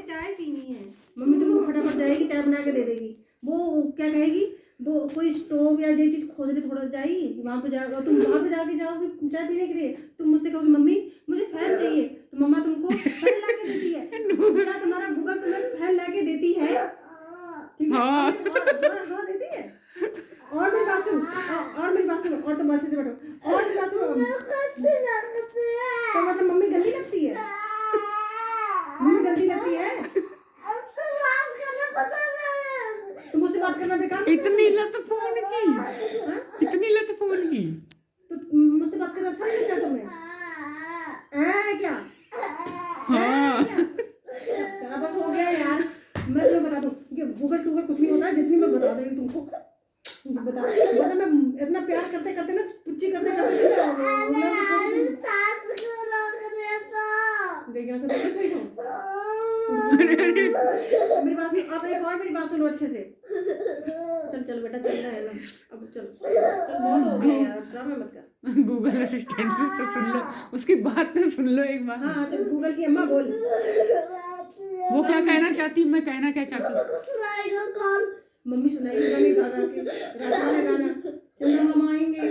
चाय पीनी है। मम्मी तुमको फटाफट जाएगी चाय बना के दे देगी। वो क्या कहेगी, वो कोई स्टोव या ये चीज़ खोजने थोड़ा जाएगी, वहाँ पे जाओ तुम, वहाँ पे जाके जाओगे चाय पीने के लिए, तुम मुझसे कहोगे मम्मी मुझे फैन चाहिए, तो मम्मा तुमको फैन ला के देती है। क्या तुम्हारा गूगल तुम्हें फैन ला के देती है? ठीक है, हाँ देती है। और मेरी बात सुनो, और मेरी बात सुनो, और तुम अच्छे से बैठो, और मेरी बात सुनो। तो मतलब मम्मी गंदी लगती है? मम्मी गंदी लगती है? तुम मुझसे बात करना बेकार। इतनी लत फोन की, इतनी लत फोन की, तो मुझसे बात करना अच्छा नहीं लगता तुम्हें? क्या हाँ चला बस हो गया यार। मैं तुम्हें बता दूं कि गूगल टूगल कुछ नहीं होता है, जितनी मैं बता दूंगी तुमको बता, वरना मैं इतना प्यार करते करते ना पुच्ची करते करते मेरी बात सुनो, अब एक और मेरी बात सुनो अच्छे से। चल चल बेटा चल रहा है ना, अब चल चल बहुत हो गया यार, ड्रामा मत कर। गूगल असिस्टेंट से तो सुन लो, उसकी बात तो सुन लो एक बार। हाँ चल गूगल की अम्मा बोल। वो क्या कहना चाहती, मैं कहना क्या चाहती हूँ। मम्मी सुनाएगी गाने गा गा के, रात वाला गाना, चंदा मामा आएंगे।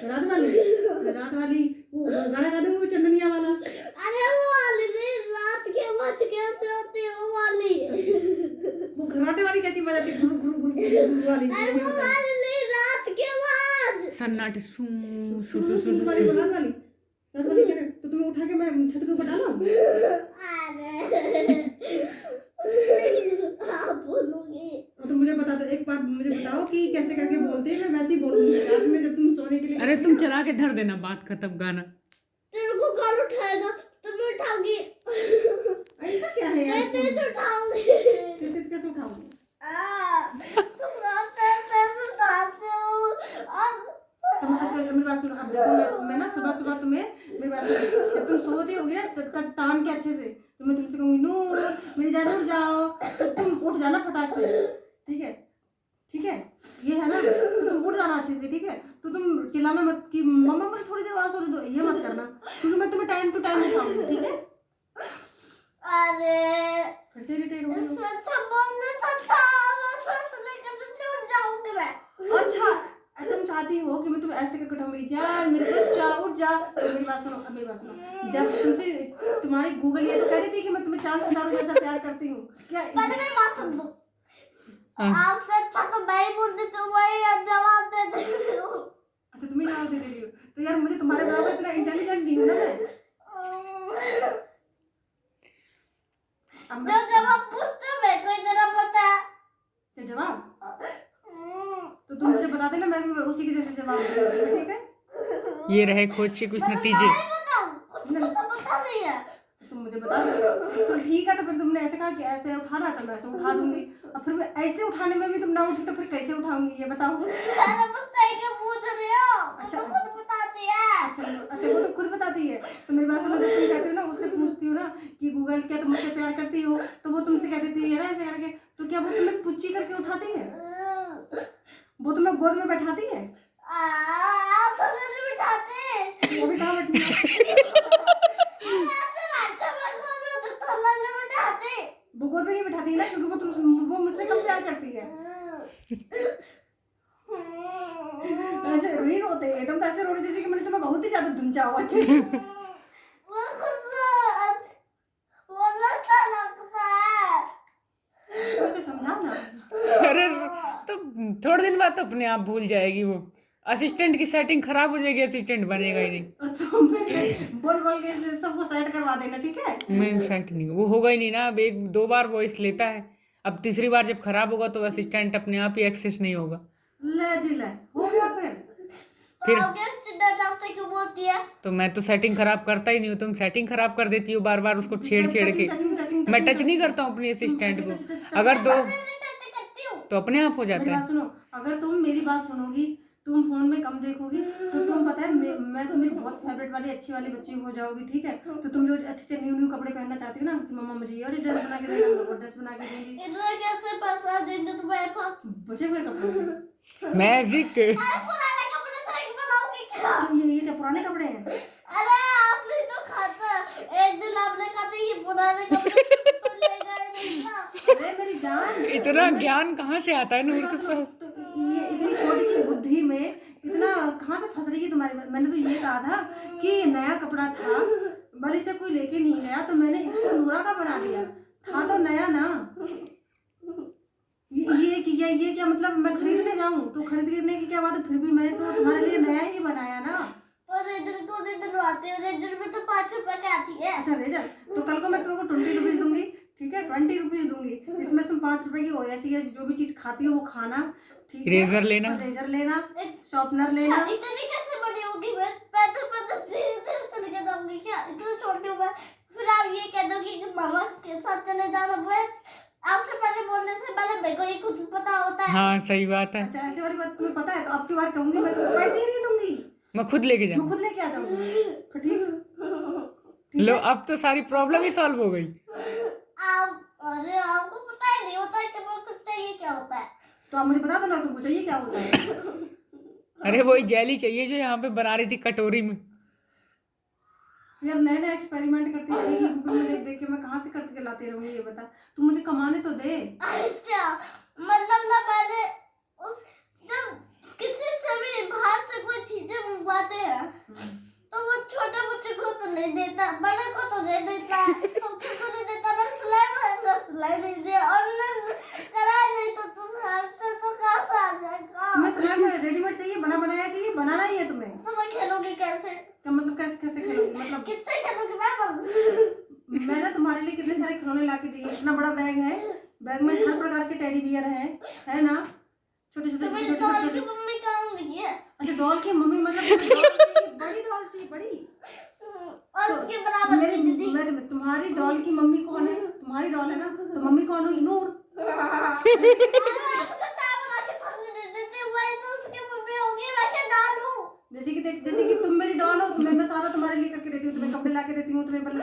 रात वाली वो गाना गा दूंगी, वो चंदनिया वाला। अरे वो वाली नहीं, रात के बज कैसे होती है वो वाली। वो खर्राटे वाली कैसी बजाती है, गुरु गुरु गुरु गुरु वाली। अरे वो वाली नहीं, रात के बाद सन्नाटे सू सू सु सू सु वाली रात वाली, रात वाली कह रहे तो तुम्हें उठा के मैं छत के ऊपर डाला। आप बोलोगे तो मुझे बता दो, एक बात मुझे बताओ कि कैसे करके बोलते हैं, मैं वैसे ही बोलूंगी रात में जब तुम सोने के लिए। अरे तुम चला के धर देना, बात खत्म, गाना। तेरे को कौन उठाएगा, तुम उठाओगी। ऐसा क्या है यार, मैं तेज उठाऊंगी। तेज कैसे उठाऊंगी? तुम रात में उठाते हो। मेरी बात सुनो, अब देखो मैं ना सुबह सुबह तुम्हें, मेरी बात सुनो, जब तुम सोती होगी ना तब तान के अच्छे से, तो मैं तुमसे कहूंगी नूर मेरी जान उठ जाओ, तो तुम उठ जाना फटाक से, ठीक है? ठीक है, ये है ना, तो तुम उठ जाना अच्छे से, ठीक है? तो तुम चिल्लाना मत कि मम्मा मुझे थोड़ी देर और सोने दो, ये मत करना, क्योंकि मैं तुम्हें टाइम टू टाइम उठाऊंगी, ठीक है? अरे फिर से इरिटेट हो गई। अच्छा बोलने से अच्छा, मैं सांस लेकर से उठ जाऊंगी मैं। अच्छा तुम चाहती हो कि मैं तुम्हें ऐसे करके उठाऊं, मेरी जान मेरे बच्चा उठ जा। तो मेरी बात सुनो, अब मेरी बात सुनो, जब तुमसे तुम्हारी गूगल ये तो कह रही थी कि मैं तुम्हें चांद सितारों जैसा प्यार करती हूँ, क्या? पहले मेरी बात सुन दो। आपसे अच्छा तो मैं ही बोल देती हूँ, वही जवाब दे देती हूँ। अच्छा तुम्हें जवाब दे रही हो, तो यार मुझे तुम्हारे बराबर इतना इंटेलिजेंट नहीं हूँ ना मैं। जो जवाब पूछते हो मेरे को इतना पता है। क्या जवाब? तो तुम मुझे बता देना, मैं भी उसी के जैसे जवाब दूंगी, ठीक है? ये रहे खोज के कुछ नतीजे। खुद को तो पता नहीं है। तुम मुझे बता दो, तो ठीक है। तो फिर तुमने ऐसे कहा कि ऐसे उठाना, तो मैं ऐसे उठा दूंगी। अब फिर ऐसे उठाने में भी तुम ना उठी तो फिर कैसे उठाऊंगी, ये बताओ। अरे मुझसे क्यों पूछ रही हो? अच्छा वो तो खुद बताती है। अच्छा वो तो खुद बताती है। तो मेरी बात सुनो, जब तुम कहती हो ना, उससे पूछती हो ना कि गूगल क्या तुम मुझसे प्यार करती हो, तो वो तुमसे कह देती है ना ऐसे करके, तो क्या वो तुम्हें पुच्ची करके उठाती है? वो तुम्हें गोद में बैठाती है? आप तो नहीं बिठाते। वो भी कहाँ बैठी है? वो गोद में नहीं बैठाती है ना, क्योंकि वो मुझसे कम प्यार करती है। ऐसे नहीं रोते हैं, तुम तो ऐसे रो रहे जैसे कि मैंने तुम्हें बहुत ही ज्यादा धुंचा हुआ है। तो उसे समझाओ ना। अरे तो थोड़े दिन बाद तो अपने आप भूल जाएगी वो। असिस्टेंट की सेटिंग खराब हो जाएगी, असिस्टेंट बनेगा ही नहीं। और तुम बोल बोल के सबको सेट करवा देना, ठीक है? मैं सेट नहीं, वो होगा ही नहीं ना। अब एक दो बार वॉइस लेता है, अब तीसरी बार जब खराब होगा तो असिस्टेंट अपने आप ही एक्सेस नहीं होगा। ले जी ले, हो गया फिर आपसे क्यों बोलती है? तो मैं तो सेटिंग खराब करता ही नहीं हूँ, तुम सेटिंग खराब कर देती हो बार बार उसको छेड़ छेड़ के। मैं टच नहीं करता हूँ अपने असिस्टेंट को, अगर दो तो अपने आप हो जाता मेरी है। बात सुनो, अगर तुम मेरी बात सुनोगी, तुम फोन में कम देखोगी, तो तुम पता है मैं तो मेरी बहुत फेवरेट वाली अच्छी वाली बच्ची हो जाओगी, ठीक है? तो तुम जो अच्छे अच्छे न्यू न्यू कपड़े पहनना चाहती हो ना कि मम्मा मुझे ये वाली ड्रेस बना के देना, वो ड्रेस बना के दूंगी। इतना कैसे पैसा देंगे तुम्हारे पास? बचे हुए कपड़ों से। मैजिक। पुराने कपड़े से बनाओगे क्या? ये क्या पुराने कपड़े हैं? अरे आप नहीं तो खाता बनाने कपड़े तो ले गए नहीं ना। अरे मेरी जान, इतना ज्ञान कहाँ से आता है नूर के पास? तो ये इतनी छोटी सी बुद्धि में इतना कहाँ से फंस रही है तुम्हारी? मैंने तो ये कहा था कि नया कपड़ा था, बड़ी से कोई लेके नहीं गया तो मैंने इसको नूरा का बना दिया, था तो नया ना। ये क्या मतलब मैं खरीदने जाऊं तो खरीदने की क्या बात है? फिर भी मैंने तो तुम्हारे लिए नया ही बनाया ना। और रेजर को दिलवाते हो, रेजर में तो 5 रुपए की आती है। अच्छा रेजर, तो कल को मैं तुमको 20 रुपीज दूंगी, ठीक है? 20 रुपीज दूंगी, इसमें तुम 5 रुपए की ओएसी या जो भी चीज खाती हो वो खाना, ठीक है? रेजर लेना, रेजर लेना, शॉर्पनर लेना। अच्छा, इतनी कैसे बड़ी होगी? मैं पैदल सीधे चले के जाऊंगी क्या? इतनी छोटी हूँ मैं। फिर आप ये कह दोगे कि मामा के साथ चले जाना। मैं आपसे पहले बोलने से पहले मेरे को ये कुछ पता होता है। हाँ सही बात है। अच्छा ऐसी वाली बात तुम्हें पता है तो अब की बार कहूंगी मैं तुमको पैसे ही नहीं दूंगी, मैं खुद लेके मैं जाऊँ। खुद लेके आ जाऊंगी, तो ठीक? लो अब तो सारी प्रॉब्लम ही सॉल्व हो गई। अरे आपको पता ही नहीं होता है कि मेरे को चाहिए क्या होता है। तो आप मुझे बता दो ना तुमको चाहिए क्या होता है। अरे वही जेली चाहिए जो यहाँ पे बना रही थी कटोरी में। यार नए नए एक्सपेरिमेंट करती रहेगी गूगल में देख देख के, मैं कहाँ से करके लाती रहूंगी ये बता? तू मुझे कमाने तो दे। अच्छा मतलब ना मैंने उस जब किसी से भी बाहर से कोई चीजें मंगवाते हैं तो वो छोटे बच्चे को तो नहीं देता, बड़े को तो नहीं देता, छोटे को नहीं देता। मैं सिलाई नहीं दिया, ऑनलाइन कराया नहीं तो से तो कहाँ से आ जाएगा? तुम्हें सिलाई में रेडीमेड चाहिए, बना बनाया चाहिए, बनाना ही है तुम्हें? तो मैं खेलूंगी कैसे? क्या मतलब कैसे कैसे खेलोगी? मतलब किससे खेलूंगी मैं? मैंने तुम्हारे लिए कितने सारे खिलौने ला के दिए, इतना बड़ा बैग है, बैग में हर प्रकार के टेडी बियर है ना? छोटे छोटे तो मेरी छोटे डॉल की छोटे। मम्मी कहाँ गई है? अच्छा डॉल की मम्मी मतलब डॉल चाहिए, बड़ी डॉल चाहिए, बड़ी। और उसके बराबर मेरी की दीदी। तुम्हारी डॉल की मम्मी कौन है? तुम्हारी डॉल है ना, तो मम्मी कौन होगी? नूर। उसको चाय बना के ठंडी दे देते, वही तो उसकी मम्मी होगी। मैं क्या डालूं? जैसे कि तुम मेरी डॉल हो, तुम्हें मैं सारा तुम्हारे लिए करके देती हूँ, तुम्हें कपड़े ला के देती हूँ, तुम्हें तुम्हें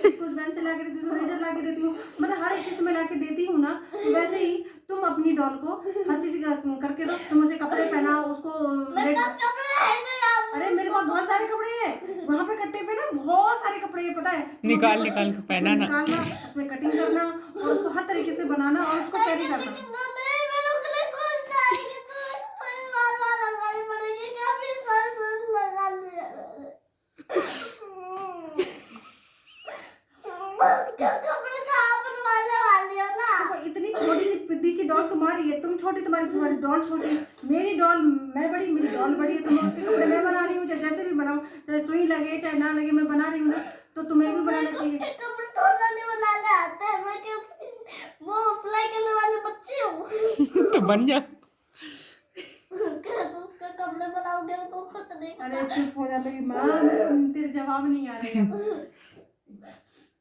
कुछ बेंच ला के देती हूँ, रेजर ला के देती हूँ, मतलब हर एक चीज तुम्हें ला के देती हूँ ना। तो वैसे ही तुम अपनी डॉल को हर चीज करके दो, तुम उसे कपड़े पहनाओ, उसको मेरे पास कपड़े है नहीं आप। अरे मेरे पास बहुत सारे कपड़े हैं, वहाँ पे कट्टे पे ना बहुत सारे कपड़े हैं, पता है? निकाल निकाल के पहना ना। निकालना, उसमें कटिंग करना और उसको हर तरीके से बनाना और उसको कैरी करना। देखो इतनी छोटी सी पिद्दी सी डॉल तुम्हारी है, तुम छोटी, तुम्हारी डॉल छोटी, मेरी डॉल मैं बड़ी, मेरी डॉल बड़ी है, तो मैं उसके कपड़े मैं बना रही हूँ, चाहे जैसे भी बनाऊँ, चाहे सुई लगे चाहे ना लगे, मैं बना रही हूँ ना, तो तुम्हें भी बनाना चाहिए। वो सिलाई करने वाले बच्चे हूँ। तो बन जा। कैसे उसका कपड़े बनाओगे? उनको खुद नहीं अरे चुप हो जा मेरी माँ, तेरे जवाब नहीं आ रहे हैं।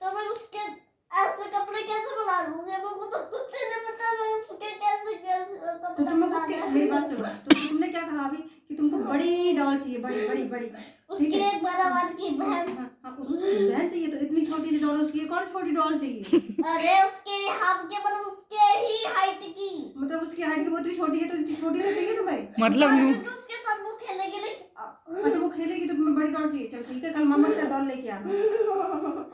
तो मैं उसके ऐसे कपड़े कैसे बना लूंगी? मेरे को तो खुद से नहीं पता मैं उसके कैसे तो कपड़े तुम्हें बनाना मेरी बात सुनो, तो तुमने क्या कहा अभी कि तुमको बड़ी डॉल चाहिए, बड़ी बड़ी बड़ी, उसके एक बराबर की बहन। हाँ उसको बहन चाहिए, तो इतनी छोटी सी डॉल, उसकी एक और छोटी डॉल चाहिए। अरे उसके हाथ के मतलब उसके ही हाइट की। मतलब उसकी हाइट की वो इतनी छोटी है तो इतनी छोटी नहीं चाहिए तुम्हें? मतलब हाँ, नू क्योंकि उसके साथ वो खेलेगी लेकिन अच्छा वो खेलेगी तो तुम्हें बड़ी डॉल चाहिए, चल ठीक है, कल मामा से डॉल लेके आना।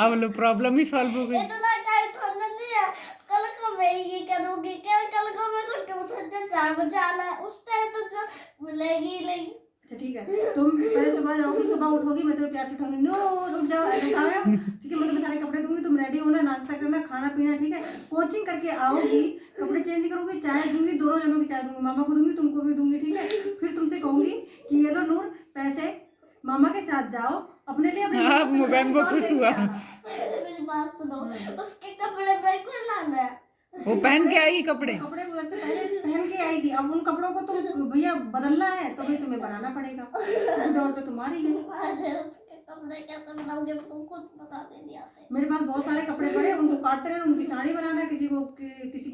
अब लो प्रॉब्लम ही सॉल्व हो गई। इतना टाइम थोड़ा नहीं है। कल को मैं ये करूंगी, कल को मेरे को ट्यूशन 4 बजे आना है, उस टाइम तो जो मिलेगी नहीं। अच्छा ठीक है, तुम पहले सुबह जाओगी, सुबह उठोगी, मैं तुम्हें प्यार से उठाऊंगी, नो रुक जाओ, ऐसे उठाओ, ठीक है? मैं तुम्हें सारे कपड़े दूंगी, तुम रेडी होना, नाश्ता करना, खाना पीना, ठीक है? कोचिंग करके आओगी, कपड़े चेंज करोगी, चाय दूंगी, दोनों जनों की चाय दूंगी, मामा को दूंगी, तुमको भी दूंगी, ठीक है? फिर तुमसे कहूंगी कि ये लो नूर पैसे, मामा के साथ जाओ, अपने लिए अपने हाँ, मोबाइल में खुश हुआ। मेरी बात सुनो, उसके कपड़े मेरे को लाना है। वो पहन के आएगी कपड़े। कपड़े वो ऐसे पहन के आएगी, अब उन कपड़ों को तुम भैया बदलना है तो भी तुम्हें बनाना पड़ेगा, क्योंकि डॉल तो तुम्हारी है। अरे उसके कपड़े कैसे बनाओगे? वो खुद बताने नहीं आते। मेरे पास बहुत सारे कपड़े पड़े हैं, उनको काटते रहना, उनकी साड़ी बनाना, किसी की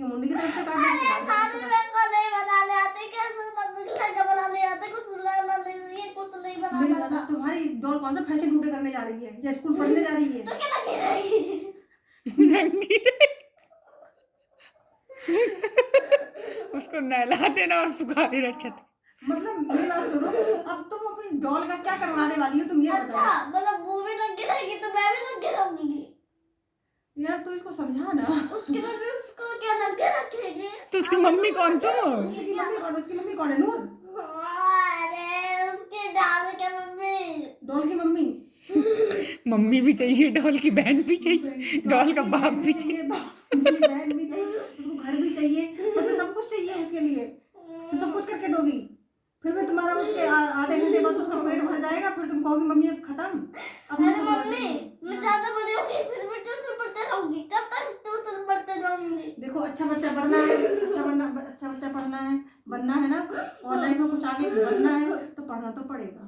मुंडी की तरफ से काट अरे साड़ी मेरे को नहीं बनाने आते, कैसे लहंगा बनाने आते? कुछ लहंगा नहीं, ये कुछ नहीं मेरी बनाना आता। तुम्हारी डॉल कौन सा फैशन शूट करने जा रही है या स्कूल पढ़ने जा रही है? तो क्या लगी रहेगी? नंगी उसको नहला देना और सुखा देना छत। मतलब मेरी बात सुनो, अब तुम अपनी डॉल का क्या करवाने वाली हो, तुम ये अच्छा बताओ। मतलब वो भी लगी रहेगी तो मैं भी लगी रहूंगी। यार तू इसको समझा ना। उसकी मम्मी उसको क्या लगे रखेगी? तो उसकी मम्मी कौन तुम हो? उसकी मम्मी कौन है? नूर, अरे उसके डाल के मम्मी। डॉल की मम्मी। मम्मी भी चाहिए, डॉल की बहन भी चाहिए, डॉल का बाप भी चाहिए, उसकी बहन भी चाहिए, उसको घर भी चाहिए, मतलब सब कुछ चाहिए उसके लिए। तो सब कुछ करके दोगी, फिर भी तुम्हारा उसके आधे घंटे बाद उसका पेट भर जाएगा, फिर तुम कहोगी मम्मी अब खत्म। अब अरे मम्मी मैं ज्यादा बड़ी होगी फिर मैं ट्यूशन पढ़ते रहूंगी। कब तक ट्यूशन पढ़ते जाऊंगी? देखो अच्छा बच्चा पढ़ना है, अच्छा बच्चा पढ़ना है, बनना है ना, और लाइफ में कुछ आगे बनना है तो पढ़ना तो पड़ेगा,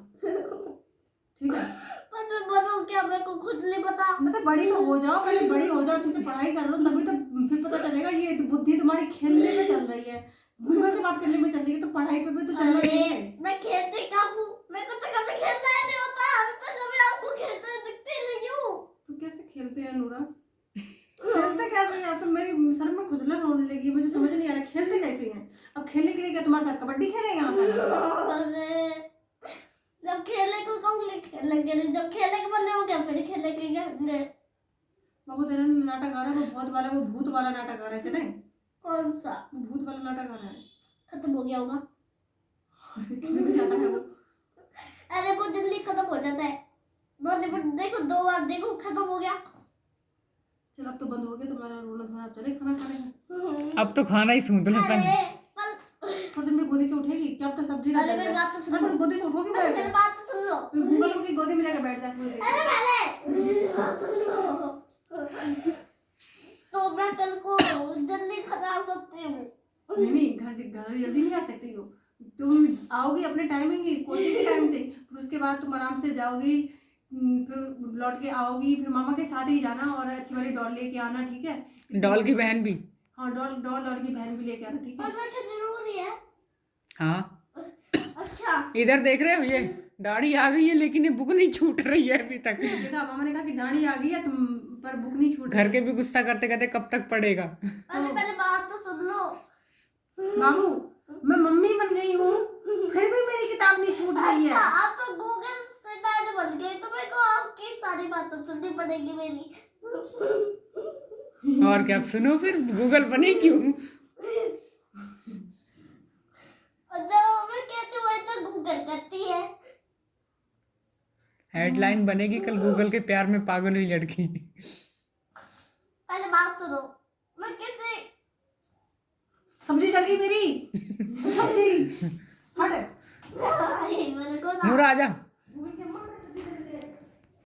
ठीक है। पर मैं बनूं क्या? मेरे को खुद नहीं पता। मतलब बड़ी तो हो जाओ, पहले बड़ी हो जाओ, अच्छे से पढ़ाई कर लो, तभी तो फिर पता चलेगा। ये बुद्धि तुम्हारी खेलने में चल रही है, गूगल से बात करने में चल रही है, तो पढ़ाई पे भी तो चलना चाहिए। मैं खेलती कब हूँ? मेरे को तो कभी खेलना ही नहीं होता। अभी तक कभी आपको खेलते हुए दिखते ही नहीं हूँ। तो कैसे खेलते हैं नूरा? खेलते कैसे हैं? अब तो मेरी सर में खुजलन होने लगी, मुझे समझ नहीं आ रहा खेलते कैसे हैं। अब खेलने के लिए क्या तुम्हारे साथ कबड्डी खेलेंगे यहाँ पर? अरे जब खेलने को कहूँगी खेलेंगे नहीं, जब खेलने के बल्ले हो गया फिर खेलेंगे। बाबू तेरा नाटक आ रहा है, वो बहुत वाला, वो भूत वाला नाटक आ रहा है, चले? कौन सा? वो भूत वाला नाटक आ रहा है। खत्म हो गया होगा। कितने बजे आता है वो? अरे वो जल्दी खत्म हो जाता है। देखो 2 बार देखो खत्म हो गया। चल अब तो बंद हो गया तुम्हारा रोना धोना, अब चले खाना खाने। अब तो खाना ही सूंदनापन। अरे थोड़ी देर में गोदी से उठेगी क्या? अब तो सब्जी ना अरे मेरी बात तो सुनो। गोदी से उठोगी, अरे मेरी बात तो सुन लो। गूगल की गोदी में जाकर बैठ जाती। अरे पहले मेरी बात सुन लो। तो मैं कल को जल्दी घर आ सकती हूँ। नहीं घर जल्दी नहीं आ सकती हो, तुम आओगी अपने टाइमिंग की कोचिंग के टाइम से, फिर उसके बाद तुम आराम से जाओगी, फिर लौट के आओगी, फिर मामा के साथ ही जाना और अच्छी वाली डॉल लेके आना, ठीक है। डॉल की बहन भी। हाँ डॉल की बहन भी लेके आना, ठीक है। पढ़ना क्या जरूरी है? हाँ अच्छा इधर देख रहे हो, ये दाढ़ी आ गई है लेकिन ये बुक नहीं छूट रही है अभी तक। देखा मामा ने कहा कि दाढ़ी आ गई है तुम पर बुक नहीं छूट घर के भी गुस्सा करते कहते कब तक पढ़ेगा। अरे पहले बात तो सुन लो। बाबू मैं मम्मी बन गई हूँ, फिर भी मेरी किताब नहीं छूट रही अच्छा है। आप तो गूगल से डैड बन गए तो मेरे को आपकी सारी बातें सुननी पड़ेगी मेरी। और क्या सुनो, फिर गूगल बने क्यों? और जब मैं कहती हूँ तो गूगल करती है। हेडलाइन बनेगी कल, गूगल के प्यार में पागल हुई लड़की। पहले बात सुनो। मैं कैसे सब्जी चल गई मेरी, सब्जी हट। मेरे को नूरा आजा।